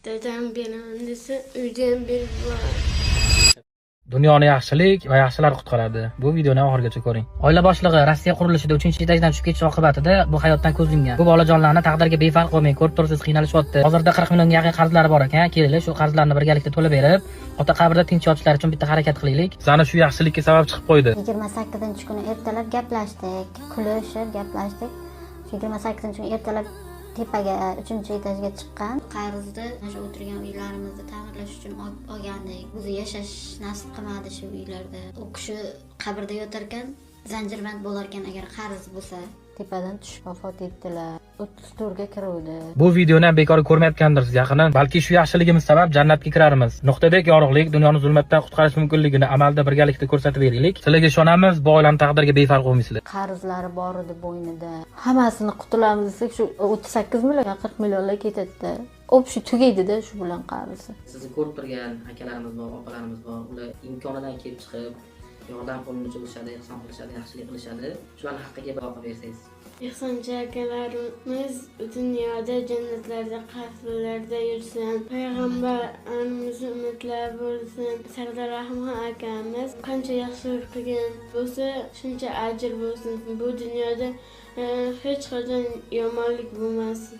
Dadam beraman desa, uyda ham berib yuboradi. Dunyoni yaxshilik va yaxshilar qutqaradi. Bu videoni oxirigacha ko'ring. Oila boshlig'i Rossiya qurilishida 3-etajdan tushib ketish oqibatida bu hayotdan ko'z yumgan. Bu bolajonlarni taqdirga befarq bo'lmay, ko'rib tursiz, qiynalishyapti. Hozirda 40 millionga yaqin qarzlari bor ekan. Keling, shu qarzlarni birgalikda to'lab berib, ota qabrida tinch yotishlari uchun bitta harakat qilaylik. Sana shu yaxshilikka sabab chiqib qo'ydi. 28-kuni ertalab gaplashdik, kulishib gaplashdik. 28-kuni ertalab tepaga 3-etajga chiqqan. Qarzni shu o'tirgan uylarimizni ta'mirlash uchun olgandik. O'zi yashash nasib qilmadi shu uylarda. U kishi qabrda yotarkan, zanjirband bo'lar ekan agar qarz bo'lsa, tepadan tushib vafot etdilar. 30 turga kiruvdi. Bu videoni ham bekor ko'rmayotgandirsiz yaqindan. Balki shu yaxshiligimiz sabab jannatga kirarmiz. Nuqtadek yorug'lik dunyoni zulmatdan qutqarish mumkinligini amalda birgalikda ko'rsatib beraylik. Sizlarga ishonamiz, bu oilani taqdiriga befarq bo'lmaysizlar. Qarzlari bor edi bo'ynida. Hammasini qutulamiz desak, shu 38 million, 40 millionlar ketadi-da. Shu tugaydi-da shu bilan qarzi. Sizni ko'rib turgan akalarimiz bor, opalarimiz bor. Ular imkonidan kelib chiqib, yordam qo'lini cho'zishadi, ehson qilishadi, yaxshilik qilishadi. Shularni haqqiga boqib bersangiz. Ehsonchi akalarimiz dunyoda jannatlarda, qasrlarda yursin. Payg'ambarimiz umidlar bo'lsin. Sardor Rahmon akamiz qancha yaxshilik qilgan bo'lsa, shuncha ajr bo'lsin. Bu dunyoda hech qachon yomonlik bo'lmasin.